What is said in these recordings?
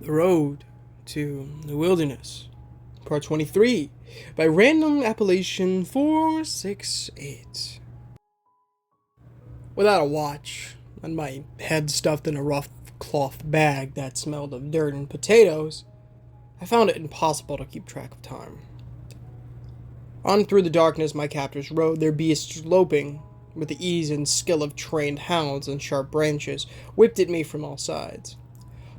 The Road to the Wilderness, Part 23, by random appellation 468. Without a watch, and my head stuffed in a rough cloth bag that smelled of dirt and potatoes, I found it impossible to keep track of time. On through the darkness my captors rode, their beasts loping, with the ease and skill of trained hounds, and sharp branches whipped at me from all sides.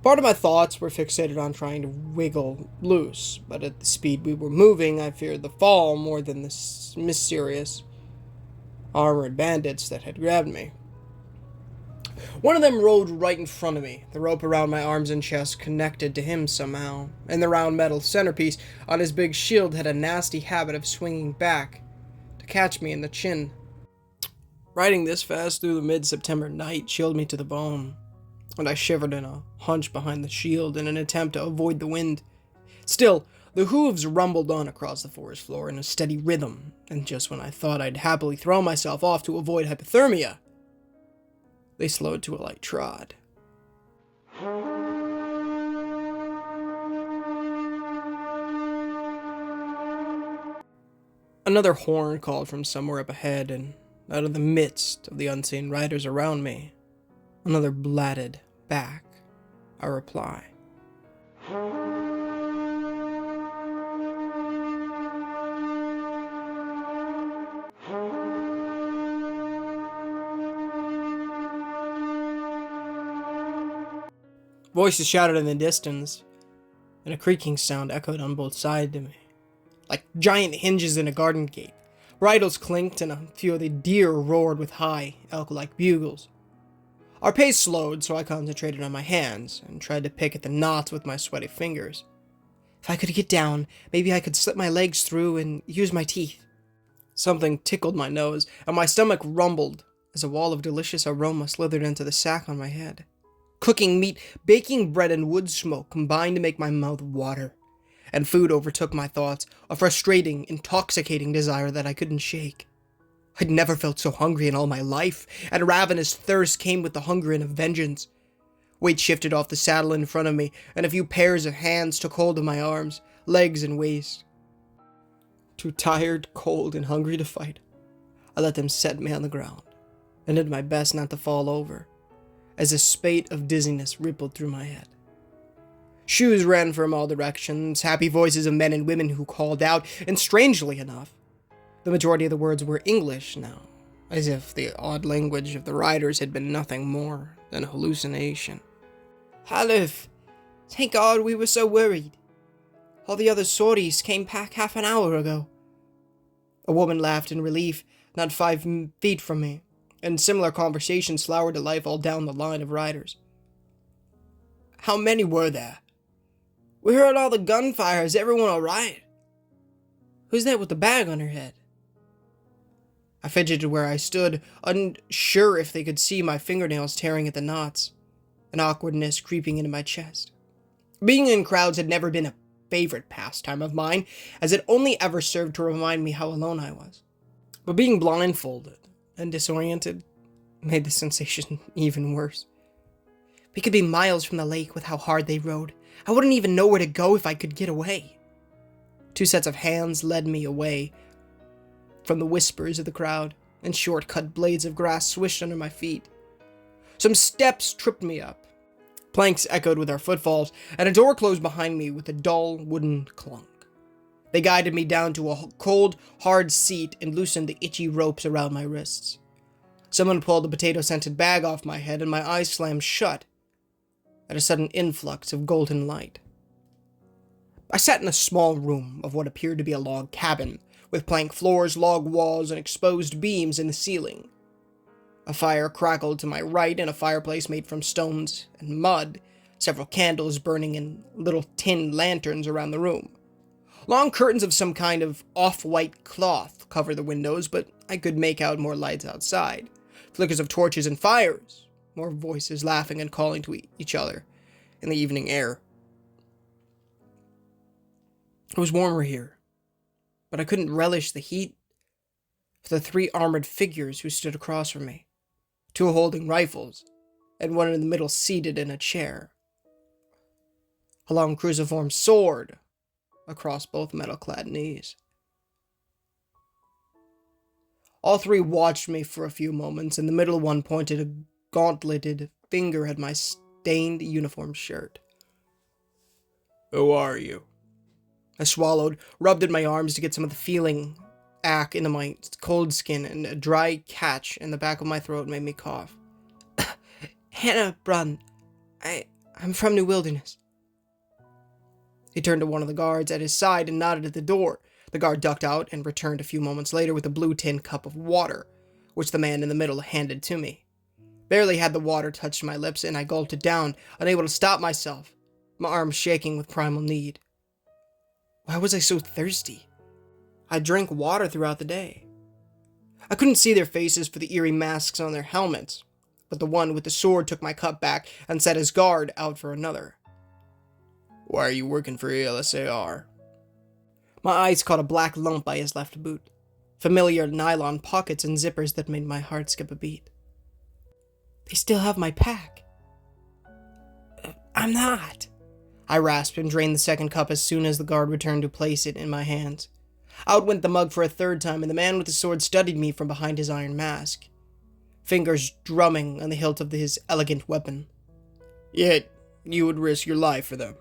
Part of my thoughts were fixated on trying to wiggle loose, but at the speed we were moving, I feared the fall more than the mysterious armored bandits that had grabbed me. One of them rode right in front of me, the rope around my arms and chest connected to him somehow, and the round metal centerpiece on his big shield had a nasty habit of swinging back to catch me in the chin. Riding this fast through the mid-September night chilled me to the bone, and I shivered in a hunch behind the shield in an attempt to avoid the wind. Still, the hooves rumbled on across the forest floor in a steady rhythm, and just when I thought I'd happily throw myself off to avoid hypothermia, they slowed to a light trot. Another horn called from somewhere up ahead, and out of the midst of the unseen riders around me, another blatted back a reply. Voices shouted in the distance, and a creaking sound echoed on both sides of me, like giant hinges in a garden gate. Bridles clinked, and a few of the deer roared with high, elk-like bugles. Our pace slowed, so I concentrated on my hands, and tried to pick at the knots with my sweaty fingers. If I could get down, maybe I could slip my legs through and use my teeth. Something tickled my nose, and my stomach rumbled as a wall of delicious aroma slithered into the sack on my head. Cooking meat, baking bread, and wood smoke combined to make my mouth water, and food overtook my thoughts, a frustrating, intoxicating desire that I couldn't shake. I'd never felt so hungry in all my life, and a ravenous thirst came with the hunger and a vengeance. Weight shifted off the saddle in front of me, and a few pairs of hands took hold of my arms, legs, and waist. Too tired, cold, and hungry to fight, I let them set me on the ground, and did my best not to fall over, as a spate of dizziness rippled through my head. Shoes ran from all directions, happy voices of men and women who called out, and strangely enough, the majority of the words were English now, as if the odd language of the riders had been nothing more than a hallucination. "Halif, thank God we were so worried. All the other sorties came back half an hour ago." A woman laughed in relief, not 5 feet from me, and similar conversation slowered to life all down the line of riders. "How many were there? We heard all the gunfire. Is everyone alright? Who's that with the bag on her head?" I fidgeted where I stood, unsure if they could see my fingernails tearing at the knots, an awkwardness creeping into my chest. Being in crowds had never been a favorite pastime of mine, as it only ever served to remind me how alone I was. But being blindfolded and disoriented made the sensation even worse. We could be miles from the lake with how hard they rode. I wouldn't even know where to go if I could get away. 2 sets of hands led me away from the whispers of the crowd, and short-cut blades of grass swished under my feet. Some steps tripped me up. Planks echoed with our footfalls, and a door closed behind me with a dull wooden clunk. They guided me down to a cold, hard seat and loosened the itchy ropes around my wrists. Someone pulled the potato-scented bag off my head, and my eyes slammed shut at a sudden influx of golden light. I sat in a small room of what appeared to be a log cabin, with plank floors, log walls, and exposed beams in the ceiling. A fire crackled to my right in a fireplace made from stones and mud, several candles burning in little tin lanterns around the room. Long curtains of some kind of off-white cloth covered the windows, but I could make out more lights outside. Flickers of torches and fires, more voices laughing and calling to each other in the evening air. It was warmer here, but I couldn't relish the heat of the 3 armored figures who stood across from me, 2 holding rifles, and one in the middle seated in a chair. a long cruciform sword across both metal-clad knees. All three watched me for a few moments, and the middle one pointed a gauntleted finger at my stained uniform shirt. "Who are you?" I swallowed, rubbed at my arms to get some of the feeling back into my cold skin, and a dry catch in the back of my throat made me cough. "Hannah Brunn. I'm from New Wilderness." He turned to one of the guards at his side and nodded at the door. The guard ducked out and returned a few moments later with a blue tin cup of water, which the man in the middle handed to me. Barely had the water touched my lips, and I gulped it down, unable to stop myself, my arms shaking with primal need. Why was I so thirsty? I drank water throughout the day. I couldn't see their faces for the eerie masks on their helmets, but the one with the sword took my cup back and set his guard out for another. "Why are you working for LSAR?" My eyes caught a black lump by his left boot, familiar nylon pockets and zippers that made my heart skip a beat. "They still have my pack." "I'm not." I rasped and drained the second cup as soon as the guard returned to place it in my hands. Out went the mug for a third time, and the man with the sword studied me from behind his iron mask, fingers drumming on the hilt of his elegant weapon. "Yet, you would risk your life for them."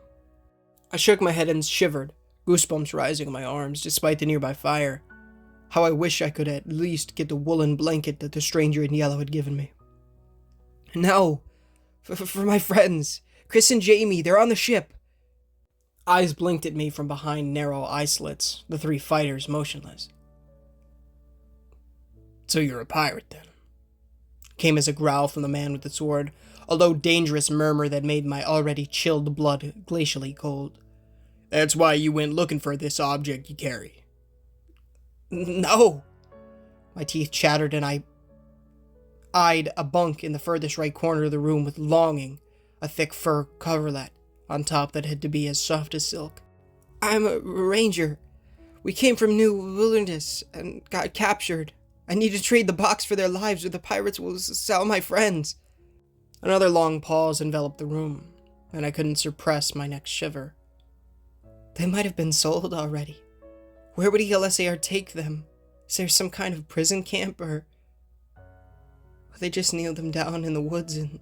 I shook my head and shivered, goosebumps rising in my arms despite the nearby fire. How I wish I could at least get the woolen blanket that the stranger in yellow had given me. "No, for my friends. Chris and Jamie, they're on the ship." Eyes blinked at me from behind narrow eye slits, the three fighters motionless. "So you're a pirate, then?" Came as a growl from the man with the sword, a low, dangerous murmur that made my already chilled blood glacially cold. "That's why you went looking for this object you carry?" "No." My teeth chattered, and I eyed a bunk in the furthest right corner of the room with longing, a thick fur coverlet on top that had to be as soft as silk. "I'm a ranger. We came from New Wilderness and got captured. I need to trade the box for their lives, or the pirates will sell my friends." Another long pause enveloped the room, and I couldn't suppress my next shiver. They might have been sold already. Where would LSAR take them? Is there some kind of prison camp, or they just nailed them down in the woods and...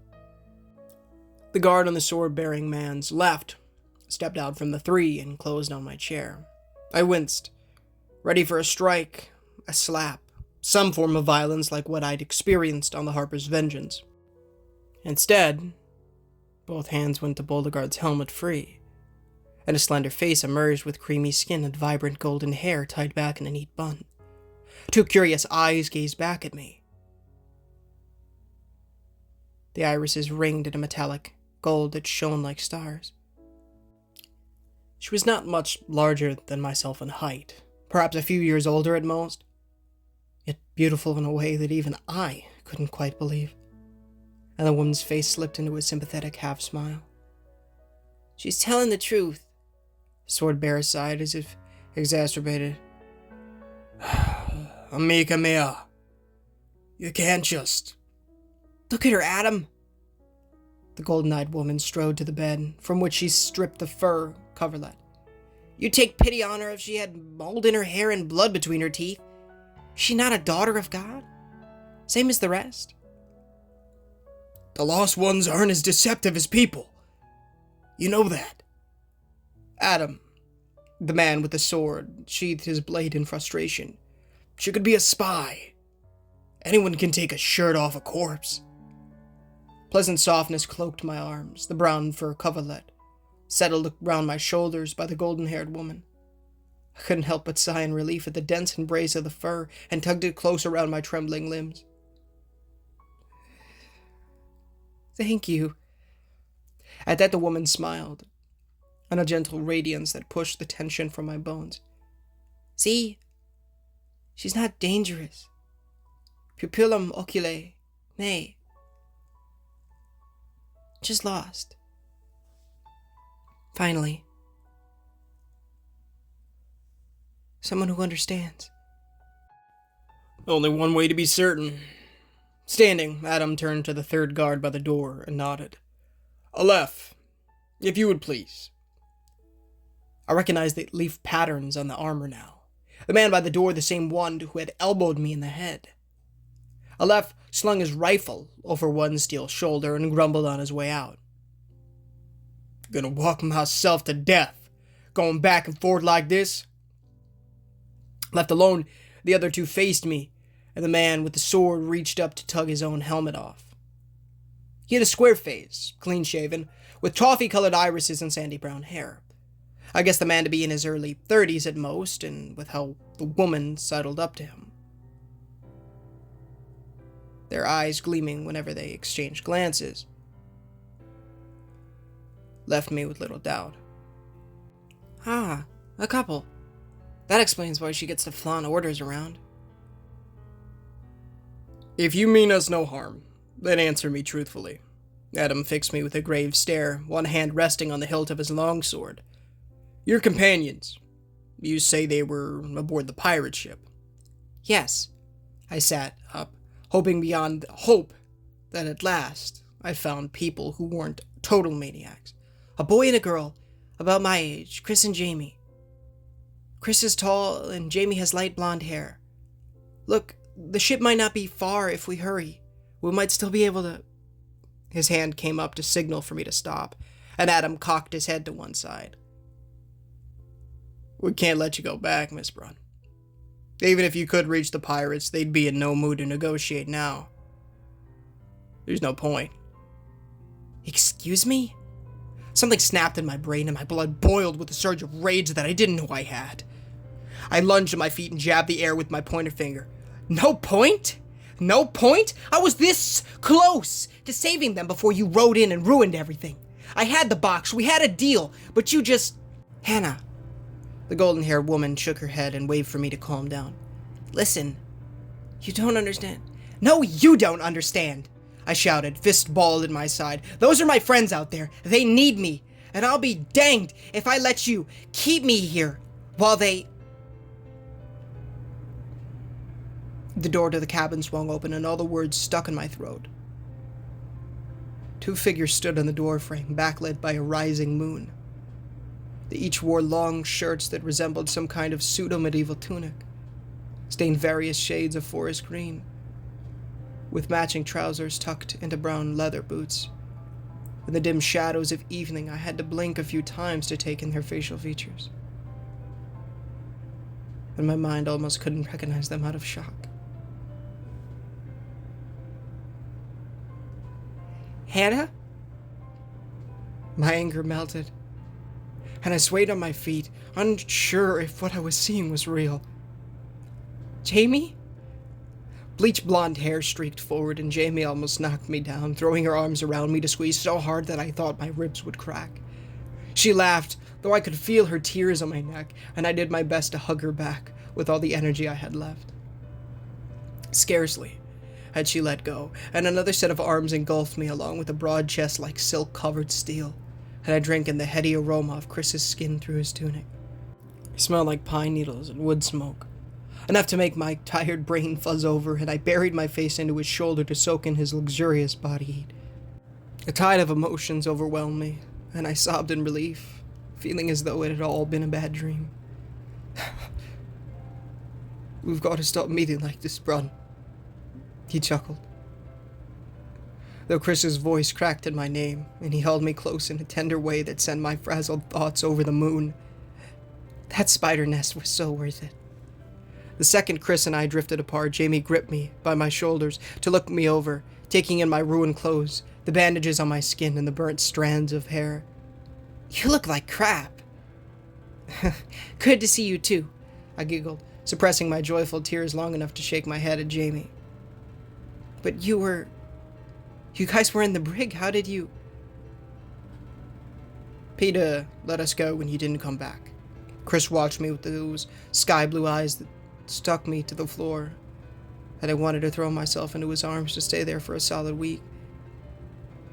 The guard on the sword-bearing man's left stepped out from the three and closed on my chair. I winced, ready for a strike, a slap, some form of violence like what I'd experienced on the Harper's Vengeance. Instead, both hands went to pull the guard's helmet free, and a slender face emerged with creamy skin and vibrant golden hair tied back in a neat bun. Two curious eyes gazed back at me. The irises ringed in a metallic gold that shone like stars. She was not much larger than myself in height, perhaps a few years older at most, yet beautiful in a way that even I couldn't quite believe. And the woman's face slipped into a sympathetic half-smile. "She's telling the truth." The sword-bearer sighed as if exacerbated. "Amica mia, you can't just..." "Look at her, Adam." The golden-eyed woman strode to the bed, from which she stripped the fur coverlet. "You'd take pity on her if she had mold in her hair and blood between her teeth. Is she not a daughter of God? Same as the rest?" "The lost ones aren't as deceptive as people. You know that." Adam, the man with the sword, sheathed his blade in frustration. "She could be a spy. Anyone can take a shirt off a corpse." Pleasant softness cloaked my arms, the brown fur coverlet settled round my shoulders by the golden-haired woman. I couldn't help but sigh in relief at the dense embrace of the fur and tugged it close around my trembling limbs. "Thank you." At that the woman smiled, and a gentle radiance that pushed the tension from my bones. "See? She's not dangerous. Pupillum oculi, nay. Just lost. Finally. Someone who understands." "Only one way to be certain." Standing, Adam turned to the third guard by the door and nodded. "Aleph, if you would please, I recognized the leaf patterns on the armor now. The man by the door, the same one who had elbowed me in the head. Aleph slung his rifle over one steel shoulder and grumbled on his way out. "Gonna walk myself to death, going back and forth like this?" Left alone, the other two faced me, and the man with the sword reached up to tug his own helmet off. He had a square face, clean-shaven, with toffee-colored irises and sandy brown hair. I guessed the man to be in his early 30s at most, and with how the woman sidled up to him, their eyes gleaming whenever they exchanged glances, left me with little doubt. "Ah, a couple. That explains why she gets to flaunt orders around." "If you mean us no harm, then answer me truthfully." Adam fixed me with a grave stare, one hand resting on the hilt of his longsword. "Your companions, you say they were aboard the pirate ship?" "Yes." I sat up, hoping beyond hope that at last I found people who weren't total maniacs. "A boy and a girl, about my age, Chris and Jamie. Chris is tall and Jamie has light blonde hair. Look, the ship might not be far if we hurry. We might still be able to..." His hand came up to signal for me to stop, and Adam cocked his head to one side. "We can't let you go back, Miss Brunn. Even if you could reach the pirates, they'd be in no mood to negotiate now. There's no point." "Excuse me?" Something snapped in my brain and my blood boiled with a surge of rage that I didn't know I had. I lunged to my feet and jabbed the air with my pointer finger. "No point? No point? I was this close to saving them before you rode in and ruined everything. I had the box, we had a deal, but you just..." "Hannah." The golden-haired woman shook her head and waved for me to calm down. "Listen, you don't understand." "No, you don't understand," I shouted, fist balled at my side. "Those are my friends out there. They need me, and I'll be danged if I let you keep me here while they..." The door to the cabin swung open, and all the words stuck in my throat. Two figures stood on the doorframe, backlit by a rising moon. They each wore long shirts that resembled some kind of pseudo-medieval tunic, stained various shades of forest green, with matching trousers tucked into brown leather boots. In the dim shadows of evening, I had to blink a few times to take in their facial features, and my mind almost couldn't recognize them out of shock. "Hannah?" My anger melted, and I swayed on my feet, unsure if what I was seeing was real. "Jamie?" Bleach blonde hair streaked forward, and Jamie almost knocked me down, throwing her arms around me to squeeze so hard that I thought my ribs would crack. She laughed, though I could feel her tears on my neck, and I did my best to hug her back with all the energy I had left. Scarcely had she let go, and another set of arms engulfed me along with a broad chest like silk-covered steel, and I drank in the heady aroma of Chris's skin through his tunic. It smelled like pine needles and wood smoke, enough to make my tired brain fuzz over, and I buried my face into his shoulder to soak in his luxurious body heat. A tide of emotions overwhelmed me, and I sobbed in relief, feeling as though it had all been a bad dream. "We've got to stop meeting like this, Brun," he chuckled, though Chris's voice cracked in my name, and he held me close in a tender way that sent my frazzled thoughts over the moon. That spider nest was so worth it. The second Chris and I drifted apart, Jamie gripped me by my shoulders to look me over, taking in my ruined clothes, the bandages on my skin, and the burnt strands of hair. "You look like crap." "Good to see you too," I giggled, suppressing my joyful tears long enough to shake my head at Jamie. "But you guys were in the brig. How did you..." "Peter let us go when you didn't come back." Chris watched me with those sky-blue eyes that stuck me to the floor, and I wanted to throw myself into his arms to stay there for a solid week.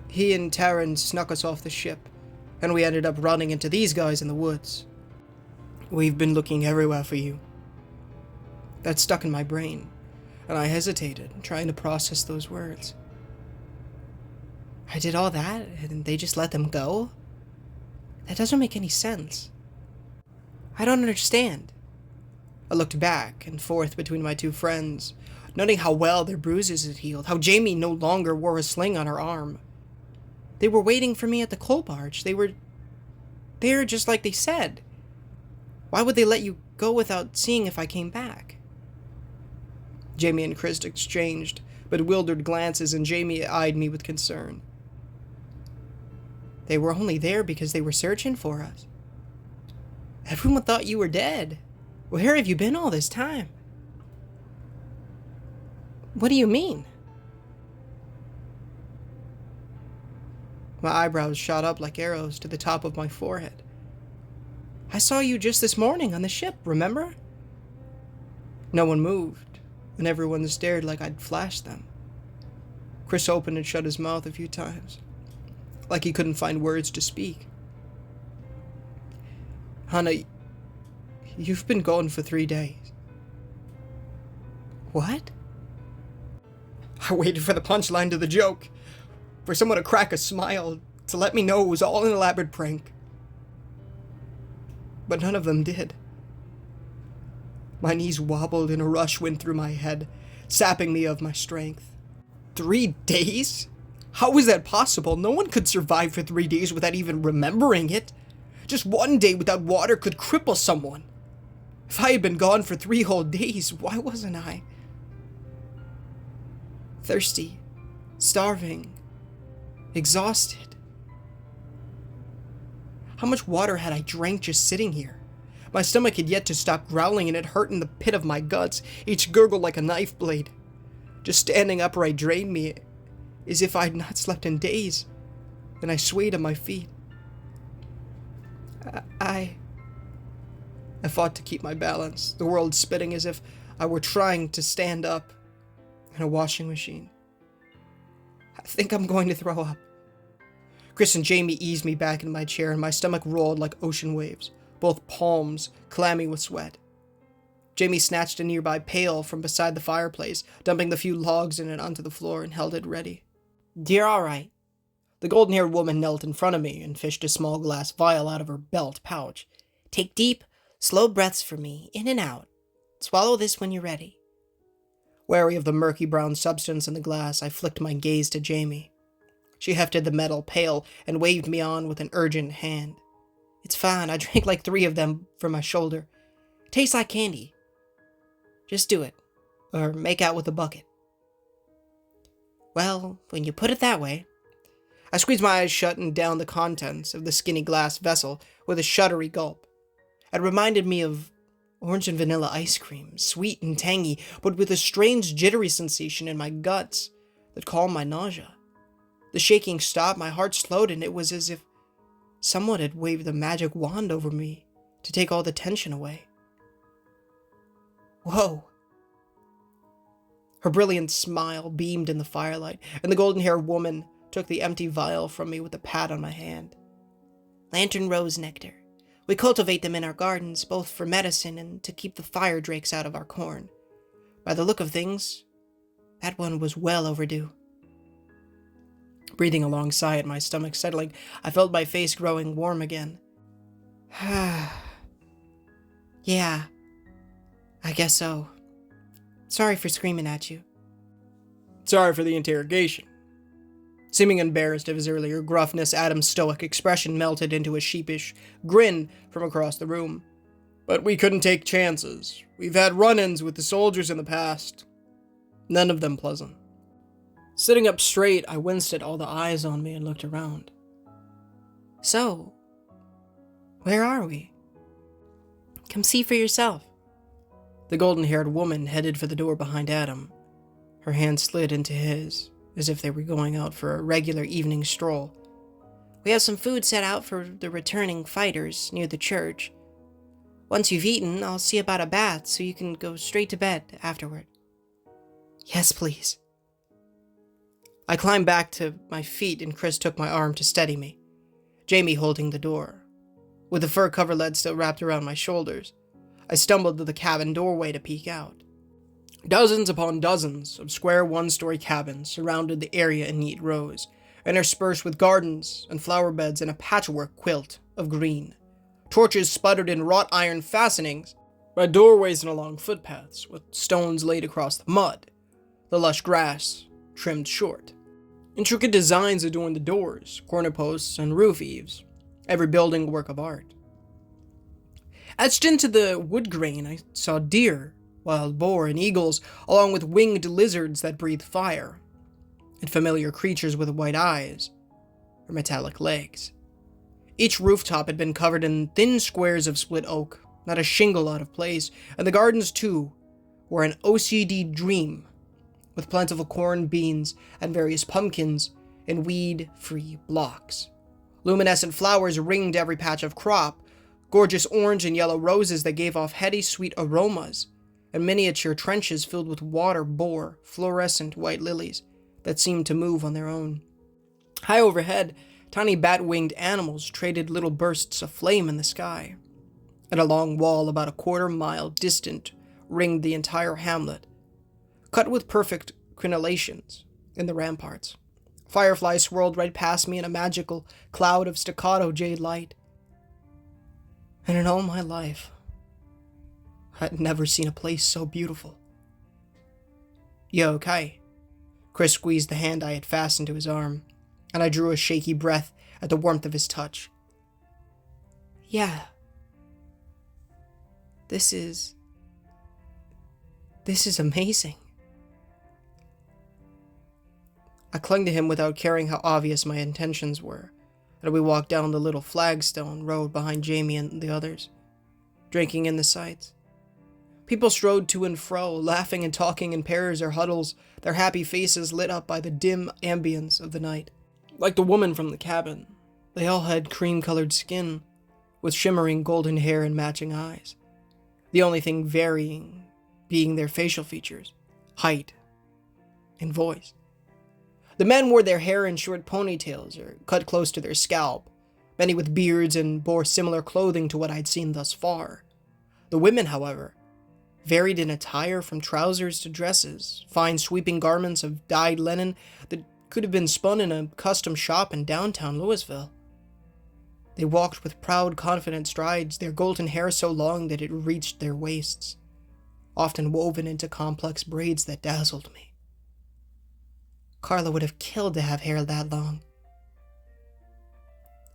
"He and Taryn snuck us off the ship, and we ended up running into these guys in the woods. We've been looking everywhere for you." That stuck in my brain, and I hesitated, trying to process those words. I did all that, and they just let them go? That doesn't make any sense. I don't understand. I looked back and forth between my two friends, noting how well their bruises had healed, how Jamie no longer wore a sling on her arm. They were waiting for me at the coal barge. They were there just like they said. Why would they let you go without seeing if I came back? Jamie and Chris exchanged bewildered glances, and Jamie eyed me with concern. They were only there because they were searching for us. Everyone thought you were dead. Where have you been all this time? What do you mean? My eyebrows shot up like arrows to the top of my forehead. I saw you just this morning on the ship, remember? No one moved, and everyone stared like I'd flashed them. Chris opened and shut his mouth a few times, like he couldn't find words to speak. Hannah, you've been gone for 3 days. What? I waited for the punchline to the joke, for someone to crack a smile, to let me know it was all an elaborate prank. But none of them did. My knees wobbled and a rush went through my head, sapping me of my strength. 3 days? How was that possible? No one could survive for 3 days without even remembering it. Just 1 day without water could cripple someone. If I had been gone for 3 whole days, why wasn't I? Thirsty, starving, exhausted. How much water had I drank just sitting here? My stomach had yet to stop growling, and it hurt in the pit of my guts, each gurgle like a knife blade. Just standing upright drained me, as if I had not slept in days, and I swayed on my feet. I fought to keep my balance, the world spinning as if I were trying to stand up in a washing machine. I think I'm going to throw up. Chris and Jamie eased me back in my chair, and my stomach rolled like ocean waves, both palms clammy with sweat. Jamie snatched a nearby pail from beside the fireplace, dumping the few logs in it onto the floor, and held it ready. You're all right. The golden-haired woman knelt in front of me and fished a small glass vial out of her belt pouch. Take deep, slow breaths for me, in and out. Swallow this when you're ready. Wary of the murky brown substance in the glass, I flicked my gaze to Jamie. She hefted the metal pail and waved me on with an urgent hand. It's fine, I drank like 3 of them from my shoulder. Tastes like candy. Just do it, or make out with the bucket. Well, when you put it that way. I squeezed my eyes shut and downed the contents of the skinny glass vessel with a shuddery gulp. It reminded me of orange and vanilla ice cream, sweet and tangy, but with a strange jittery sensation in my guts that calmed my nausea. The shaking stopped, my heart slowed, and it was as if someone had waved a magic wand over me to take all the tension away. Whoa. Her brilliant smile beamed in the firelight, and the golden-haired woman took the empty vial from me with a pat on my hand. Lantern rose nectar. We cultivate them in our gardens, both for medicine and to keep the fire drakes out of our corn. By the look of things, that one was well overdue. Breathing a long sigh at my stomach settling, I felt my face growing warm again. Yeah, I guess so. Sorry for screaming at you. Sorry for the interrogation. Seeming embarrassed of his earlier gruffness, Adam's stoic expression melted into a sheepish grin from across the room. But we couldn't take chances. We've had run-ins with the soldiers in the past. None of them pleasant. Sitting up straight, I winced at all the eyes on me and looked around. So, where are we? Come see for yourself. The golden-haired woman headed for the door behind Adam. Her hand slid into his, as if they were going out for a regular evening stroll. We have some food set out for the returning fighters near the church. Once you've eaten, I'll see about a bath so you can go straight to bed afterward. Yes, please. I climbed back to my feet and Chris took my arm to steady me, Jamie holding the door. With the fur coverlet still wrapped around my shoulders, I stumbled to the cabin doorway to peek out. Dozens upon dozens of square one-story cabins surrounded the area in neat rows, interspersed with gardens and flower beds and a patchwork quilt of green. Torches sputtered in wrought iron fastenings by doorways and along footpaths, with stones laid across the mud, the lush grass trimmed short. Intricate designs adorned the doors, corner posts, and roof eaves, every building a work of art. Etched into the wood grain, I saw deer, wild boar, and eagles, along with winged lizards that breathed fire, and familiar creatures with white eyes or metallic legs. Each rooftop had been covered in thin squares of split oak, not a shingle out of place, and the gardens, too, were an OCD dream, with plentiful corn, beans, and various pumpkins in weed-free blocks. Luminescent flowers ringed every patch of crop, gorgeous orange and yellow roses that gave off heady, sweet aromas, and miniature trenches filled with water bore fluorescent white lilies that seemed to move on their own. High overhead, tiny bat-winged animals traded little bursts of flame in the sky, and a long wall about a quarter-mile distant ringed the entire hamlet, cut with perfect crenellations in the ramparts. Fireflies swirled right past me in a magical cloud of staccato jade light. And in all my life, I'd never seen a place so beautiful. "You okay?" Chris squeezed the hand I had fastened to his arm, and I drew a shaky breath at the warmth of his touch. "Yeah. This is amazing." I clung to him without caring how obvious my intentions were, and we walked down the little flagstone road behind Jamie and the others, drinking in the sights. People strode to and fro, laughing and talking in pairs or huddles, their happy faces lit up by the dim ambience of the night. Like the woman from the cabin, they all had cream-colored skin, with shimmering golden hair and matching eyes, the only thing varying being their facial features, height, and voice. The men wore their hair in short ponytails or cut close to their scalp, many with beards and bore similar clothing to what I'd seen thus far. The women, however, varied in attire from trousers to dresses, fine sweeping garments of dyed linen that could have been spun in a custom shop in downtown Louisville. They walked with proud, confident strides, their golden hair so long that it reached their waists, often woven into complex braids that dazzled me. Carla would have killed to have hair that long.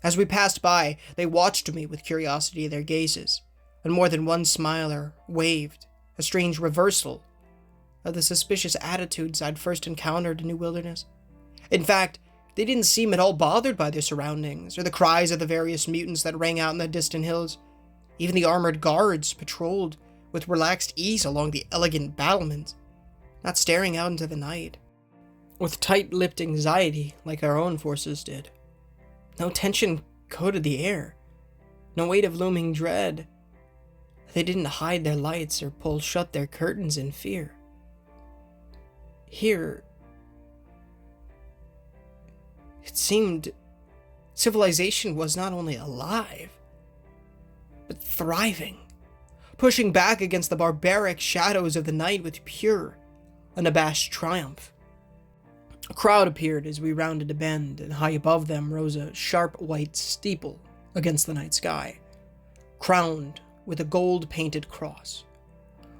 As we passed by, they watched me with curiosity in their gazes, and more than one smiler waved, a strange reversal of the suspicious attitudes I'd first encountered in New Wilderness. In fact, they didn't seem at all bothered by their surroundings, or the cries of the various mutants that rang out in the distant hills. Even the armored guards patrolled with relaxed ease along the elegant battlements, not staring out into the night with tight-lipped anxiety like our own forces did. No tension coated the air, no weight of looming dread. They didn't hide their lights or pull shut their curtains in fear. Here, it seemed civilization was not only alive, but thriving, pushing back against the barbaric shadows of the night with pure, unabashed triumph. A crowd appeared as we rounded a bend, and high above them rose a sharp white steeple against the night sky, crowned with a gold-painted cross.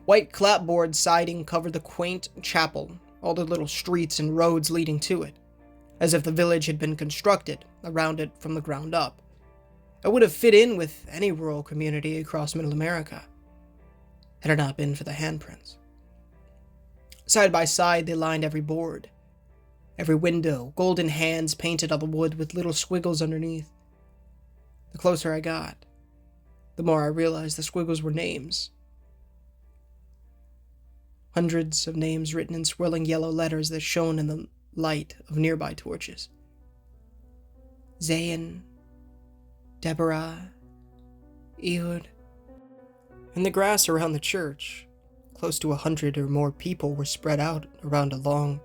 White clapboard siding covered the quaint chapel, all the little streets and roads leading to it, as if the village had been constructed around it from the ground up. It would have fit in with any rural community across Middle America, had it not been for the handprints. Side by side, they lined every board, every window, golden hands painted on the wood with little squiggles underneath. The closer I got, the more I realized the squiggles were names. Hundreds of names written in swirling yellow letters that shone in the light of nearby torches. Zayn, Deborah, Ehud. In the grass around the church, close to 100 or more people were spread out around a long,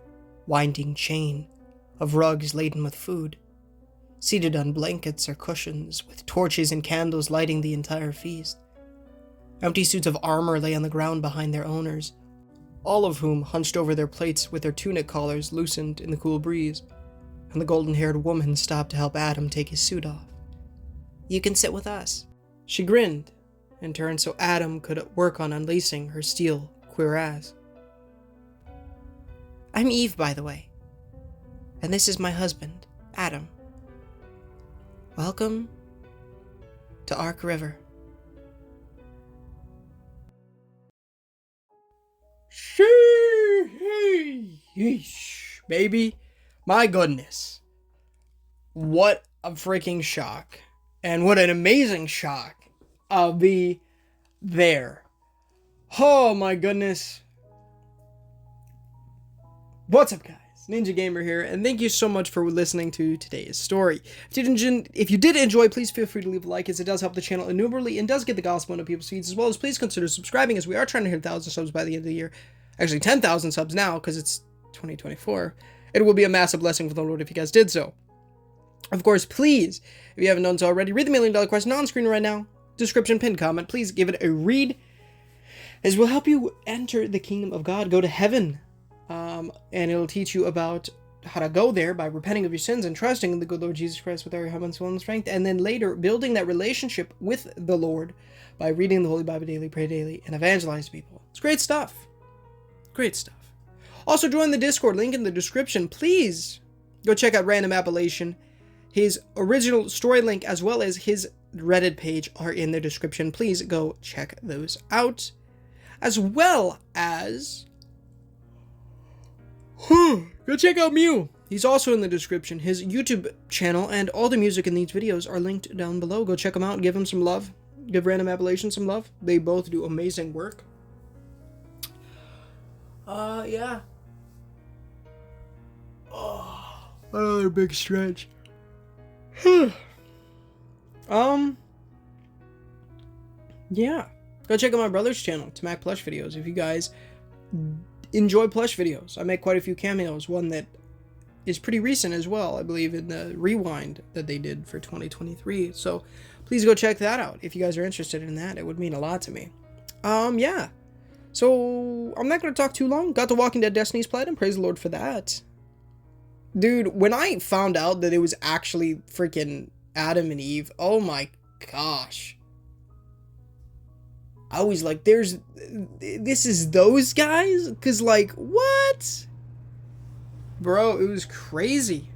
winding chain of rugs laden with food, seated on blankets or cushions, with torches and candles lighting the entire feast. Empty suits of armor lay on the ground behind their owners, all of whom hunched over their plates with their tunic collars loosened in the cool breeze, and the golden-haired woman stopped to help Adam take his suit off. "You can sit with us," She grinned and turned so Adam could work on unlacing her steel cuirass. I'm Eve, by the way. And this is my husband, Adam. Welcome to Ark River. Sheesh, baby. My goodness. What a freaking shock. And what an amazing shock. I'll be there. Oh my goodness. What's up, guys? Ninja Gamer here, and thank you so much for listening to today's story. If you did enjoy, please feel free to leave a like, as it does help the channel innumerably and does get the gospel into people's feeds, as well as please consider subscribing, as we are trying to hit 1,000 subs by the end of the year. Actually, 10,000 subs now, because it's 2024. It will be a massive blessing for the Lord if you guys did so. Of course, please, if you haven't done so already, read the $1 million question on screen right now. Description, pinned comment. Please give it a read, as will help you enter the kingdom of God, go to heaven. And it'll teach you about how to go there by repenting of your sins and trusting in the good Lord Jesus Christ with all your heart and soul and strength, and then later building that relationship with the Lord by reading the Holy Bible daily, pray daily, and evangelize people. It's great stuff. Great stuff. Also, join the Discord, link in the description. Please go check out Random Appellation. His original story link as well as his Reddit page are in the description. Please go check those out. As well as... go check out Mew. He's also in the description. His YouTube channel and all the music in these videos are linked down below. Go check him out and give him some love. Give Random Appellation some love. They both do amazing work. Yeah. Oh, another big stretch. Yeah. Go check out my brother's channel, Tamak Plush Videos, if you guys enjoy plush videos. I make quite a few cameos, one that is pretty recent as well, I believe, in the rewind that they did for 2023. So please go check that out if you guys are interested in that. It would mean a lot to me. Yeah. So I'm not going to talk too long. Got the Walking Dead Destiny's Platinum. Praise the Lord for that. Dude, when I found out that it was actually freaking Adam and Eve, oh my gosh. I was like, this is those guys? Because, like, what? Bro, it was crazy.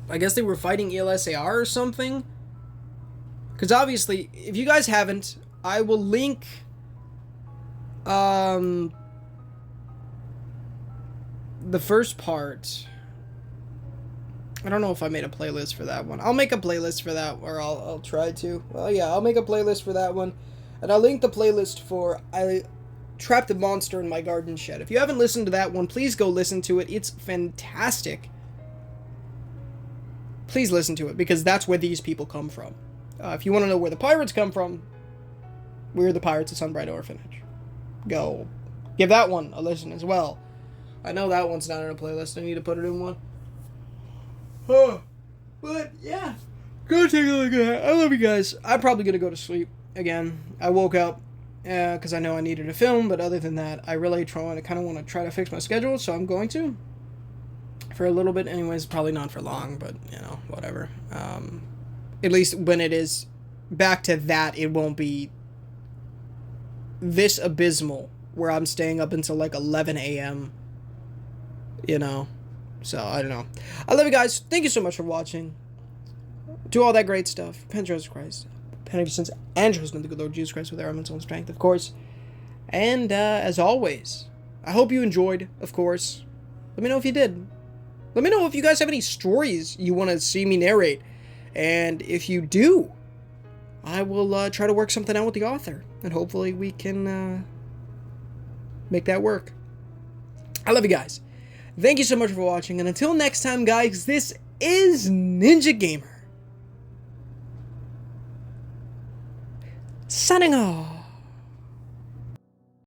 I guess they were fighting ELSAR or something. Because obviously, if you guys haven't, I will link the first part. I don't know if I made a playlist for that one. I'll make a playlist for that, or I'll try to. Well, yeah, I'll make a playlist for that one. And I'll link the playlist for I Trapped a Monster in My Garden Shed. If you haven't listened to that one, please go listen to it. It's fantastic. Please listen to it, because that's where these people come from. If you want to know where the pirates come from, we're the Pirates of Sunbright Orphanage. Go give that one a listen as well. I know that one's not in a playlist. I need to put it in one. Oh, but yeah, go take a look at that. I love you guys. I'm probably gonna go to sleep again. I woke up because I know I needed to film, but other than that, I really kind of want to try to fix my schedule, so I'm going to for a little bit. Anyways, probably not for long, but you know, whatever. At least when it is back to that, it won't be this abysmal where I'm staying up until like 11 a.m. You know. So, I don't know. I love you guys. Thank you so much for watching. Do all that great stuff. Repent of Jesus Christ. Repent of your sins and trust in the good Lord Jesus Christ with our mental strength, of course. And, as always, I hope you enjoyed, of course. Let me know if you did. Let me know if you guys have any stories you want to see me narrate. And if you do, I will try to work something out with the author. And hopefully we can make that work. I love you guys. Thank you so much for watching, and until next time, guys, this is Ninja Gamer, signing off.